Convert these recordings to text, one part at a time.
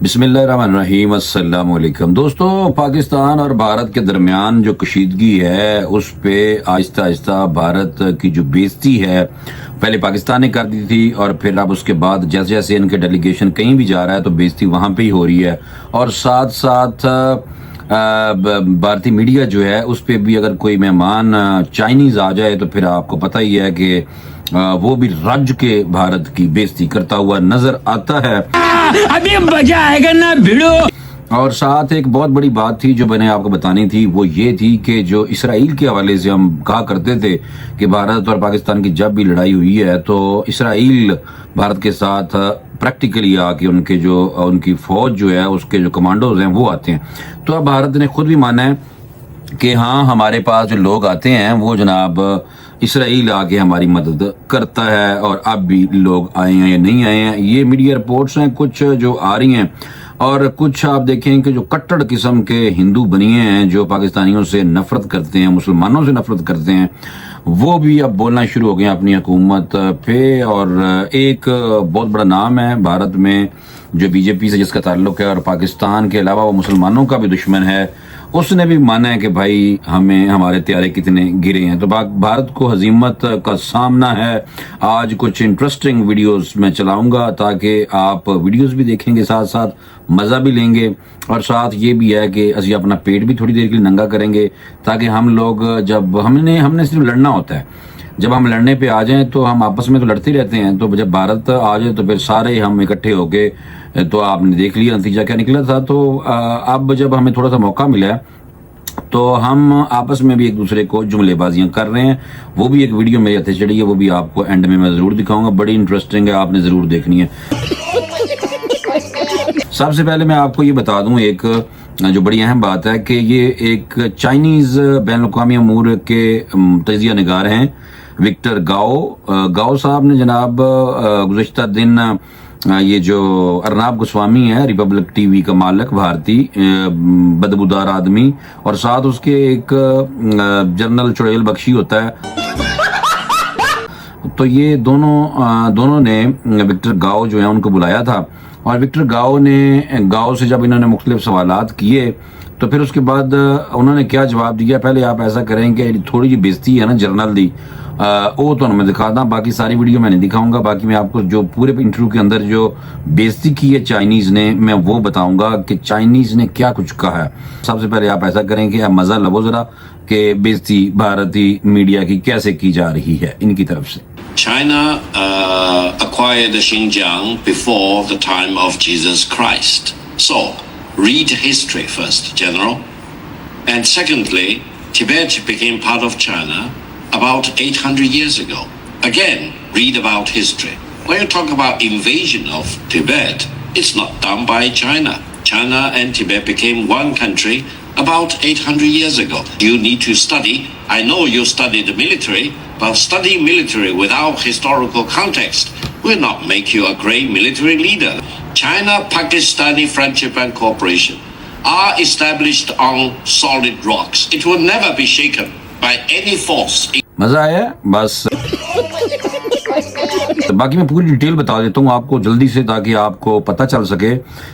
بسم اللہ الرحمن الرحیم۔ السلام علیکم دوستو، پاکستان اور بھارت کے درمیان جو کشیدگی ہے اس پہ آہستہ آہستہ بھارت کی جو بےزتی ہے پہلے پاکستان نے کر دی تھی، اور پھر اب اس کے بعد جیسے جیسے ان کے ڈیلیگیشن کہیں بھی جا رہا ہے تو بےزتی وہاں پہ ہی ہو رہی ہے، اور ساتھ ساتھ بھارتی میڈیا جو ہے اس پہ بھی اگر کوئی مہمان چائنیز آ جائے تو پھر آپ کو پتہ ہی ہے کہ وہ بھی رج کے بھارت کی بےزتی کرتا ہوا نظر آتا ہے۔ ابھی مزہ آئے گا نا بھیڑو۔ اور ساتھ ایک بہت بڑی بات تھی جو میں نے آپ کو بتانی تھی، وہ یہ تھی کہ جو اسرائیل کے حوالے سے ہم کہا کرتے تھے کہ بھارت اور پاکستان کی جب بھی لڑائی ہوئی ہے تو اسرائیل بھارت کے ساتھ پریکٹیکلی آ کے ان کی فوج جو ہے اس کے جو کمانڈوز ہیں وہ آتے ہیں، تو اب بھارت نے خود بھی مانا ہے کہ ہاں ہمارے پاس جو لوگ آتے ہیں وہ جناب اسرائیل آ کے ہماری مدد کرتا ہے، اور اب بھی لوگ آئے ہیں یا نہیں آئے ہیں یہ میڈیا رپورٹس ہیں کچھ جو آ رہی ہیں، اور کچھ آپ دیکھیں کہ جو کٹڑ قسم کے ہندو بنیے ہیں جو پاکستانیوں سے نفرت کرتے ہیں، مسلمانوں سے نفرت کرتے ہیں، وہ بھی اب بولنا شروع ہو گئے ہیں اپنی حکومت پہ۔ اور ایک بہت بڑا نام ہے بھارت میں جو بی جے پی سے جس کا تعلق ہے اور پاکستان کے علاوہ وہ مسلمانوں کا بھی دشمن ہے، اس نے بھی مانا ہے کہ بھائی ہمارے طیارے کتنے گرے ہیں، تو بھارت کو ہزیمت کا سامنا ہے۔ آج کچھ انٹرسٹنگ ویڈیوز میں چلاؤں گا تاکہ آپ ویڈیوز بھی دیکھیں گے، ساتھ ساتھ مزہ بھی لیں گے، اور ساتھ یہ بھی ہے کہ اسی اپنا پیٹ بھی تھوڑی دیر کے لیے ننگا کریں گے تاکہ ہم لوگ جب ہم نے صرف لڑنا ہوتا ہے، جب ہم لڑنے پہ آ جائیں تو ہم آپس میں تو لڑتے رہتے ہیں، تو جب بھارت آ جائے تو پھر سارے ہم اکٹھے ہو کے، تو آپ نے دیکھ لیا نتیجہ کیا نکلا تھا۔ تو اب جب ہمیں تھوڑا سا موقع ملا ہے تو ہم آپس میں بھی ایک دوسرے کو جملے بازیاں کر رہے ہیں، وہ بھی ایک ویڈیو میرے ہاتھ چڑھی ہے، وہ بھی آپ کو اینڈ میں ضرور دکھاؤں گا، بڑی انٹرسٹنگ ہے، آپ نے ضرور دیکھنی ہے۔ سب سے پہلے میں آپ کو یہ بتا دوں ایک جو بڑی اہم بات ہے کہ یہ ایک چائنیز بین الاقوامی امور کے تجزیہ نگار ہیں وکٹر گاؤ صاحب نے جناب گزشتہ دن یہ جو ارناب گوسوامی ہے ریپبلک ٹی وی کا مالک، بھارتی بدبودار آدمی، اور ساتھ اس کے ایک جنرل چڑیل بخشی ہوتا ہے، تو یہ دونوں نے وکٹر گاؤ جو ہے ان کو بلایا تھا، اور وکٹر گاؤ سے جب انہوں نے مختلف سوالات کیے تو پھر اس کے بعد انہوں نے کیا جواب دیا۔ پہلے آپ ایسا کریں کہ تھوڑی جی بےزتی ہے نا جرنل دی وہ تو میں دکھاتا ہوں، باقی ساری ویڈیو میں نہیں دکھاؤں گا، باقی میں آپ کو جو پورے انٹرویو کے اندر جو بےزتی کی ہے چائنیز نے میں وہ بتاؤں گا کہ چائنیز نے کیا کچھ کہا ہے۔ سب سے پہلے آپ ایسا کریں کہ آپ مزہ لو ذرا کہ بےزتی بھارتی میڈیا کی کیسے کی جا رہی ہے ان کی طرف سے۔ China acquired Xinjiang before the time of Jesus Christ. So, read history first, General. And secondly, Tibet became part of China about 800 years ago. Again, read about history. When you talk about invasion of Tibet, it's not done by China. China and Tibet became one country about 800 years ago. You need to study. I know you studied the military, but studying military without historical context will not make you a great military leader. China-Pakistani friendship and cooperation are established on solid rocks. It will never be shaken by any force. مزہ آیا بس باقی میں پوری detail بتا دیتا ہوں آپ کو جلدی سے تاکہ آپ کو پتہ چل سکے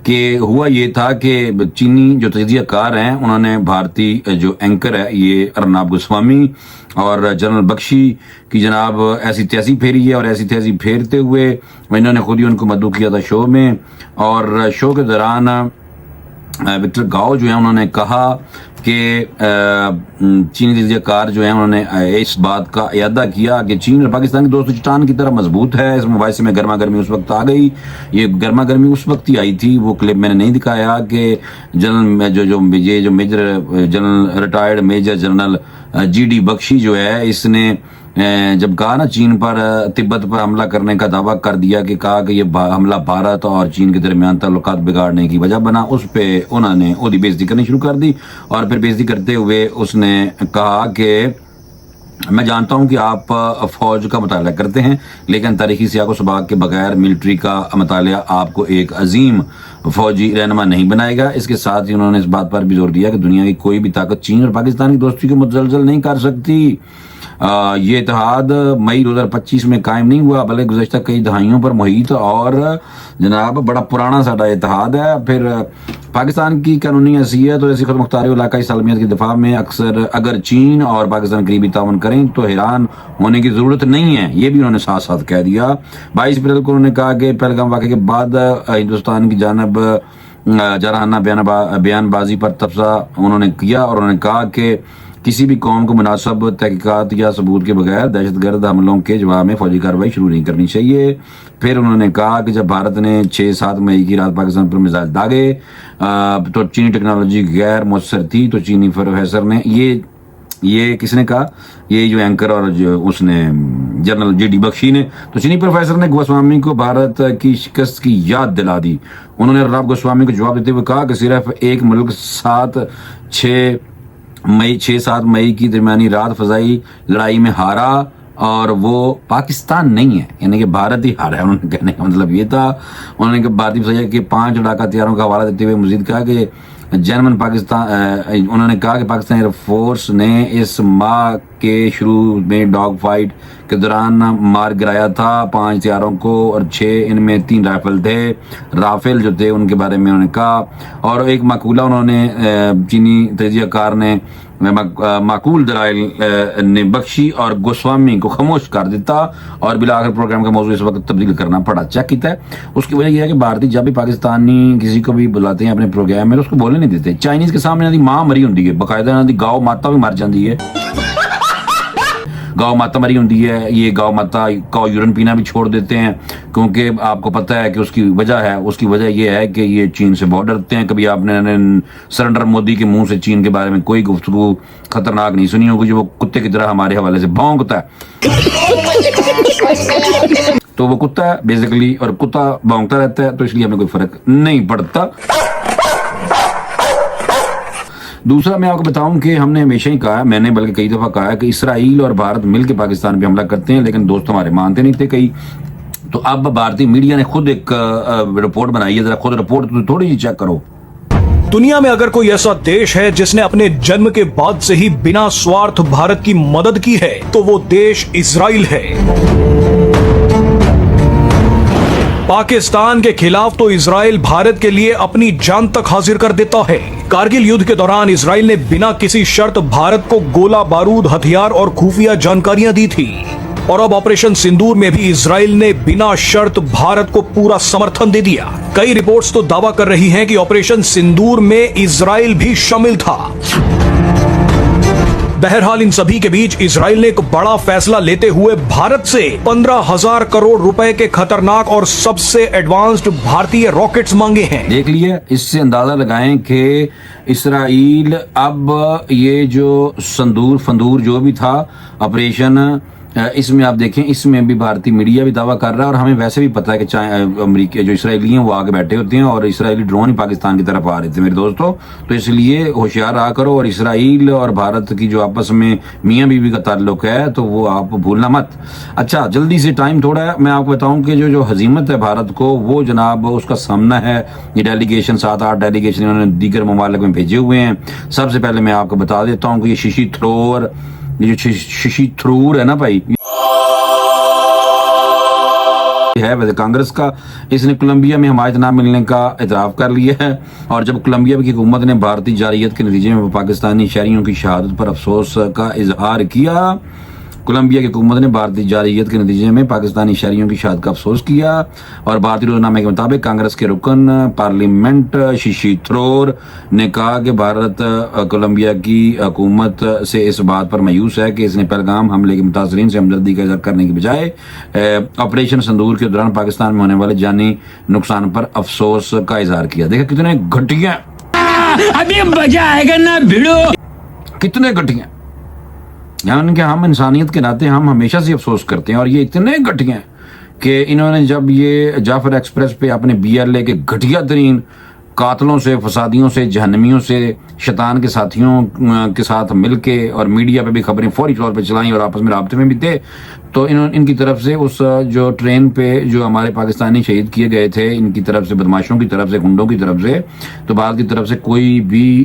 کہ ہوا یہ تھا کہ چینی جو تجزیہ کار ہیں انہوں نے بھارتی جو اینکر ہے یہ ارناب گوسوامی اور جنرل بخشی کی جناب ایسی تیسی پھیری ہے، اور ایسی تیسی پھیرتے ہوئے انہوں نے خود ہی ان کو مدعو کیا تھا شو میں، اور شو کے دوران وکٹر گاؤ جو ہے انہوں نے کہا کہ چینی تجزیہ کار جو ہیں انہوں نے اس بات کا اعادہ کیا کہ چین اور پاکستان کی دوستی چٹان کی طرح مضبوط ہے۔ اس مباحثے میں گرما گرمی اس وقت آ گئی، یہ گرما گرمی اس وقت ہی آئی تھی، وہ کلپ میں نے نہیں دکھایا کہ جنرل جو major general retired major general G D Bakshi جو ہے اس نے جب کہا نا چین پر تبت پر حملہ کرنے کا دعویٰ کر دیا کہ کہا کہ یہ حملہ بھارت اور چین کے درمیان تعلقات بگاڑنے کی وجہ بنا، اس پہ انہوں نے اودی بےزتی کرنی شروع کر دی، اور پھر بےزتی کرتے ہوئے اس نے کہا کہ میں جانتا ہوں کہ آپ فوج کا مطالعہ کرتے ہیں لیکن تاریخی سیاق و سباق کے بغیر ملٹری کا مطالعہ آپ کو ایک عظیم فوجی رہنما نہیں بنائے گا۔ اس کے ساتھ ہی انہوں نے اس بات پر بھی زور دیا کہ دنیا کی کوئی بھی طاقت چین اور پاکستان کی دوستی کو متزلزل نہیں کر سکتی۔ یہ اتحاد مئی 2025 میں قائم نہیں ہوا بلکہ گزشتہ کئی دہائیوں پر محیط اور جناب بڑا پرانا ساڈا اتحاد ہے۔ پھر پاکستان کی قانونی حیثیت اور ایسی خود مختاری علاقائی سالمیت کی دفاع میں اگر چین اور پاکستان قریبی تعاون کریں تو حیران ہونے کی ضرورت نہیں ہے، یہ بھی انہوں نے ساتھ ساتھ کہہ دیا۔ 22 اپریل کو انہوں نے کہا کہ پہلگام واقعے کے بعد ہندوستان کی جانب جارحانہ بیان بازی پر تبصرہ انہوں نے کیا اور انہوں نے کہا کہ کسی بھی قوم کو مناسب تحقیقات یا ثبوت کے بغیر دہشت گرد حملوں کے جواب میں فوجی کارروائی شروع نہیں کرنی چاہیے۔ پھر انہوں نے کہا کہ جب بھارت نے 6-7 مئی کی رات پاکستان پر میزائل داغے تو چینی ٹیکنالوجی غیر مؤثر تھی، تو چینی پروفیسر نے یہ کس نے کہا؟ یہ جو اینکر اور جو اس نے جنرل جے ڈی بخشی نے، تو چینی پروفیسر نے گوسوامی کو بھارت کی شکست کی یاد دلا دی۔ انہوں نے راب گوسوامی کو جواب دیتے ہوئے کہا کہ صرف ایک ملک 6-7 مئی کی درمیانی رات فضائی لڑائی میں ہارا اور وہ پاکستان نہیں ہے، یعنی کہ بھارت ہی ہارا ہے۔ انہوں نے کہنے کا مطلب یہ تھا۔ انہوں نے بھارتی فضائیہ کے 5 لڑاکا طیاروں کا حوالہ دیتے ہوئے مزید کہا کہ انہوں نے کہا کہ پاکستان ایئر فورس نے اس ماہ کے شروع میں ڈاگ فائٹ کے دوران مار گرایا تھا 5 طیاروں کو اور 6 ان میں 3 رافیل جو تھے ان کے بارے میں انہوں نے کہا۔ اور ایک معقولہ انہوں نے چینی تجزیہ کار نے معقول دلائل نے بخشی اور گوسوامی کو خاموش کر دیتا اور بلاخر پروگرام کا موضوع اس وقت تبدیل کرنا پڑا۔ چیک کیتا ہے، اس کی وجہ یہ ہے کہ بھارتی جب بھی پاکستانی کسی کو بھی بلاتے ہیں اپنے پروگرام میں تو اس کو بولنے نہیں دیتے۔ چائنیز کے سامنے انہوں دی ماں مری ہوندی ہے، باقاعدہ انہوں دی گاؤ ماتا بھی مر جاندی ہے، گاؤ ماتا مری ہوندی ہے۔ یہ گاؤ ماتا کا یورین پینا بھی چھوڑ دیتے ہیں کیونکہ آپ کو پتہ ہے کہ اس کی وجہ یہ ہے کہ یہ چین سے بہت ڈرتے ہیں۔ کبھی آپ نے سرنڈر مودی کے منہ سے چین کے بارے میں کوئی گفتگو خطرناک نہیں سنی ہوگی جو وہ کتے کی طرح ہمارے حوالے سے بھونکتا ہے۔ تو وہ کتا ہے بیسیکلی، اور کتا بھونکتا رہتا ہے تو اس لیے ہمیں کوئی فرق نہیں پڑتا۔ دوسرا میں آپ کو بتاؤں کہ ہم نے ہمیشہ ہی کہا ہے، میں نے بلکہ کئی دفعہ کہا ہے کہ اسرائیل اور بھارت مل کے پاکستان پہ حملہ کرتے ہیں، لیکن دوست ہمارے مانتے نہیں تھے کئی۔ تو اب بھارتی میڈیا نے خود ایک رپورٹ بنائی ہے، ذرا خود رپورٹ تھوڑی سی چیک کرو۔ دنیا میں اگر کوئی ایسا دیش ہے جس نے اپنے جنم کے بعد سے ہی بنا سوارتھ بھارت کی مدد کی ہے تو وہ دیش اسرائیل ہے۔ پاکستان کے خلاف تو اسرائیل بھارت کے لیے اپنی جان تک حاضر کر دیتا ہے۔ کارگل یدھ کے دوران اسرائیل نے بنا کسی شرط بھارت کو گولہ بارود، ہتھیار اور خفیہ جانکاریاں دی تھی، اور اب آپریشن سندور میں بھی اسرائیل نے بنا شرط بھارت کو پورا سمرتھن دے دیا۔ کئی رپورٹس تو دعویٰ کر رہی ہیں کہ آپریشن سندور میں اسرائیل بھی شامل تھا۔ بہرحال ان سبھی کے بیچ اسرائیل نے ایک بڑا فیصلہ لیتے ہوئے بھارت سے 15,000 کروڑ روپے کے خطرناک اور سب سے ایڈوانسڈ بھارتی راکٹس مانگے ہیں۔ دیکھ لیے، اس سے اندازہ لگائیں کہ اسرائیل اب یہ جو فندور جو بھی تھا آپریشن، اس میں آپ دیکھیں اس میں بھی بھارتی میڈیا بھی دعویٰ کر رہا ہے، اور ہمیں ویسے بھی پتہ ہے کہ امریکہ جو اسرائیلی ہیں وہ آگے بیٹھے ہوتے ہیں اور اسرائیلی ڈرون ہی پاکستان کی طرف آ رہے تھے میرے دوستوں۔ تو اس لیے ہوشیار رہا کرو، اور اسرائیل اور بھارت کی جو آپس میں میاں بیوی کا تعلق ہے تو وہ آپ بھولنا مت۔ اچھا جلدی سے، ٹائم تھوڑا ہے، میں آپ کو بتاؤں کہ جو حزیمت ہے بھارت کو، وہ جناب اس کا سامنا ہے یہ ڈیلیگیشن 7-8 ڈیلیگیشن انہوں نے دیگر ممالک میں بھیجے ہوئے ہیں۔ سب سے پہلے میں آپ کو بتا دیتا ہوں کہ یہ ششی تھرور ہے نا بھائی، ہے ویسے کانگریس کا، اس نے کولمبیا میں حمایت نہ ملنے کا اعتراف کر لیا ہے، اور جب کولمبیا کی حکومت نے بھارتی جارحیت کے نتیجے میں پاکستانی شہریوں کی شہادت پر افسوس کا اظہار کیا، کولمبیا کی حکومت نے بھارتی جارحیت کے نتیجے میں پاکستانی شہریوں کی شہادت کا افسوس کیا، اور بھارتی روزنامے کے مطابق کانگریس کے رکن پارلیمنٹ ششی تھرور نے کہا کہ بھارت کولمبیا کی حکومت سے اس بات پر مایوس ہے کہ اس نے پہلگام حملے کے متاثرین سے ہمدردی کا اظہار کرنے کی بجائے آپریشن سندور کے دوران پاکستان میں ہونے والے جانی نقصان پر افسوس کا اظہار کیا۔ دیکھا کتنے گھٹیا، ابھی مزہ آئے گا نا بھیڑو، کتنے گھٹیا، یعنی کہ ہم انسانیت کے ناطے ہم ہمیشہ سے افسوس کرتے ہیں، اور یہ اتنے گھٹیا ہیں کہ انہوں نے جب یہ جعفر ایکسپریس پہ اپنے BLA کے گھٹیا ترین قاتلوں سے، فسادیوں سے، جہنمیوں سے، شیطان کے ساتھیوں کے ساتھ مل کے، اور میڈیا پہ بھی خبریں فوری طور پہ چلائیں اور آپس میں رابطے میں بھی تھے، تو ان کی طرف سے اس جو ٹرین پہ جو ہمارے پاکستانی شہید کیے گئے تھے، ان کی طرف سے، بدماشوں کی طرف سے، گنڈوں کی طرف سے، تو بھارت کی طرف سے کوئی بھی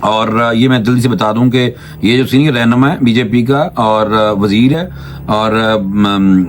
اور یہ میں جلدی سے بتا دوں کہ یہ جو سینئر رہنما ہے بی جے پی کا اور وزیر ہے اور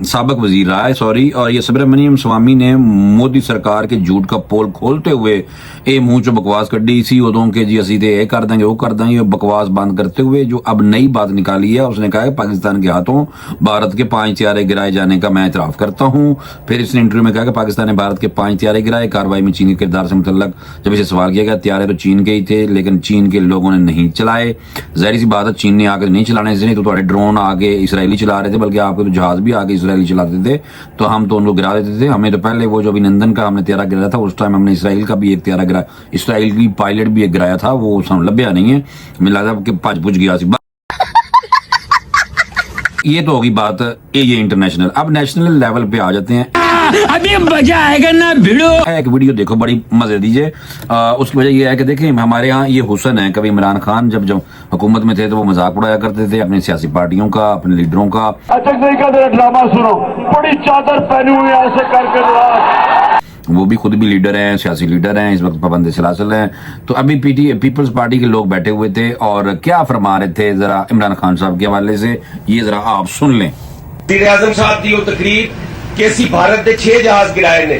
سابق وزیر رہا ہے سوری، اور یہ سبرامنیم سوامی نے مودی سرکار کے جھوٹ کا پول کھولتے ہوئے اے منہ چ بکواس کڈی سی ادوں کہ جی اسی تے اے کر دیں گے وہ کر دیں گے، بکواس بند کرتے ہوئے جو اب نئی بات نکالی ہے اس نے کہا کہ پاکستان کے ہاتھوں بھارت کے 5 طیارے گرائے جانے کا میں اعتراف کرتا ہوں۔ پھر اس نے انٹرویو میں کہا کہ پاکستان نے بھارت کے 5 طیارے گرائے، کارروائی میں چین کے کردار سے متعلق جب اسے سوال کیا گیا طیارے تو چین کے ہی تھے لیکن چین کے لوگوں نے نہیں چلائے، ظاہر سی بات ہے چین نے آ کے نہیں چلانے سے، نہیں تو تھوڑے ڈرون آگے اسرائیلی چلا رہے تھے، بلکہ آپ کے تو جہاز بھی آگے اسرائیلی چلاتے تھے تو ہم تو ان کو گرا دیتے تھے۔ ہمیں تو پہلے وہ جو ابھینندن کا ہم نے طیارہ گرایا تھا اس ٹائم ہم نے اسرائیل کا بھی ایک طیارہ گرایا، اسرائیل کی پائلٹ بھی ایک گرایا تھا، وہ لبیا نہیں ہے، مجھے لگتا ہے کہ پچ پچ گیا سی۔ یہ تو ہوگی بات یہ انٹرنیشنل، اب نیشنل لیول پہ آ جاتے ہیں۔ ابھی مزہ آئے گا نا بھیڑو۔ ایک ویڈیو دیکھو بڑی مزے دیجیے، اس کی وجہ یہ ہے کہ دیکھیں ہمارے ہاں یہ حسن ہے، کبھی عمران خان جب حکومت میں تھے تو وہ مذاق اڑایا کرتے تھے اپنی سیاسی پارٹیوں کا، اپنے لیڈروں کا۔ اچھا نہیں کا ذرا ڈرامہ سنو، بڑی چادر پہنی ہوئی ایسے کر کے وہ بھی خود بھی لیڈر ہیں، سیاسی لیڈر ہیں، اس وقت پابند سلاسل ہیں۔ تو ابھی پیپلز پارٹی کے لوگ بیٹھے ہوئے تھے اور کیا فرما رہے تھے ذرا عمران خان صاحب کے حوالے سے یہ ذرا آپ سن لیں۔ وزیر اعظم صاحب دی وہ تقریر کہ اسی بھارت دے 6 جہاز گرائے نے،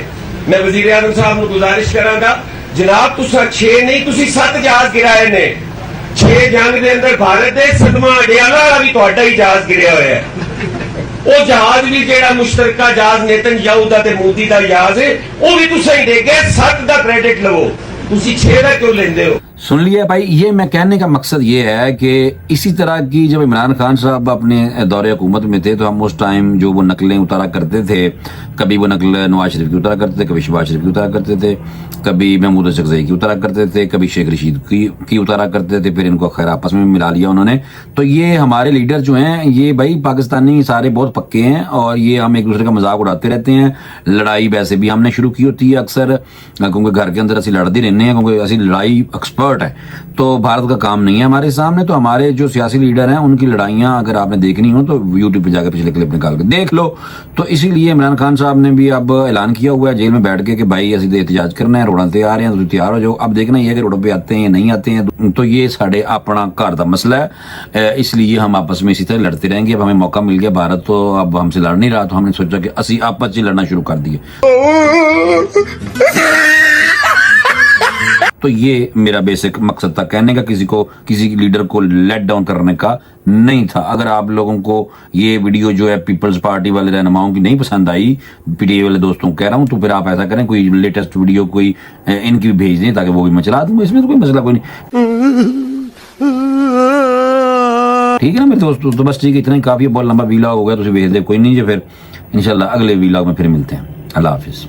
میں وزیر اعظم صاحب نو گزارش کراں گا جناب تساں 6 نہیں تسی 7 جہاز گرائے نے، 6 جنگ دے اندر بھارت دے صدمہ اڈیالہ والا بھی تہاڈا ہی جہاز گریا ہوا ہے، وہ جہاز بھی جیڑا مشترکہ جہاز نیتن یاہو دا تے مودی دا جہاز ہے وہ بھی تساں ہی دے گئے، 7 دا کریڈٹ لو، تسی 6 دا کیوں لیندے ہو؟ سن لیا بھائی، یہ میں کہنے کا مقصد یہ ہے کہ اسی طرح کی جب عمران خان صاحب اپنے دور حکومت میں تھے تو ہم اس ٹائم جو وہ نقلیں اتارا کرتے تھے، کبھی وہ نقل نواز شریف کی اتارا کرتے تھے، کبھی شہباز شریف کی اتارا کرتے تھے، کبھی محمود اشرف کی اتارا کرتے تھے، کبھی شیخ رشید کی اتارا کرتے تھے، پھر ان کو خیر آپس میں ملا لیا انہوں نے۔ تو یہ ہمارے لیڈر جو ہیں یہ بھائی پاکستانی سارے بہت پکے ہیں اور یہ ہم ایک دوسرے کا مذاق اڑاتے رہتے ہیں۔ لڑائی ویسے بھی ہم نے شروع کی ہوتی ہے اکثر، کیونکہ گھر کے اندر اسی لڑتے رہنے ہیں، کیونکہ اسی لڑائی ایکسپرٹ ہے، تو بھارت کا کام نہیں ہے ہمارے سامنے۔ تو ہمارے جو سیاسی لیڈر ہیں ان کی لڑائیاں اگر آپ نے دیکھنی ہو تو یوٹیوب پہ جا کے پچھلے کلپ نکال کے دیکھ لو۔ تو اسی لیے عمران خان صاحب نے بھی اب اعلان کیا ہوا ہے جیل میں بیٹھ کے کہ بھائی اسی دے احتجاج کرنا ہے، روڈاں تے آ رہے ہیں تو تیار ہو جاؤ۔ اب دیکھنا یہ ہے کہ روڈوں پہ آتے ہیں یا نہیں آتے ہیں، تو یہ ساڑھے اپنا گھر دا مسئلہ ہے، اس لیے ہم آپس میں اسی طرح لڑتے رہیں گے۔ اب ہمیں موقع مل گیا، بھارت تو اب ہم سے لڑ نہیں رہا تو ہم نے سوچا کہ اسی آپس سے لڑنا شروع کر دیے۔ تو یہ میرا بیسک مقصد تھا کہنے کا، کسی لیڈر کو لیٹ ڈاؤن کرنے کا نہیں تھا۔ اگر آپ لوگوں کو یہ ویڈیو جو ہے پیپلز پارٹی والے رہنماؤں کی نہیں پسند آئی، پی ٹی اے والے دوستوں کو کہہ رہا ہوں، تو پھر آپ ایسا کریں کوئی لیٹسٹ ویڈیو کوئی ان کی بھی بھیج دیں تاکہ وہ بھی میں چلا دوں، اس میں تو کوئی مسئلہ کوئی نہیں، ٹھیک ہے نا میرے دوستوں؟ تو بس ٹھیک ہے، اتنا ہی کافی ہے، بہت لمبا ویلاگ ہو گیا تو اسے بھیج دے، کوئی نہیں ہے، پھر انشاءاللہ اگلے ویلاگ میں پھر ملتے ہیں۔ اللہ حافظ۔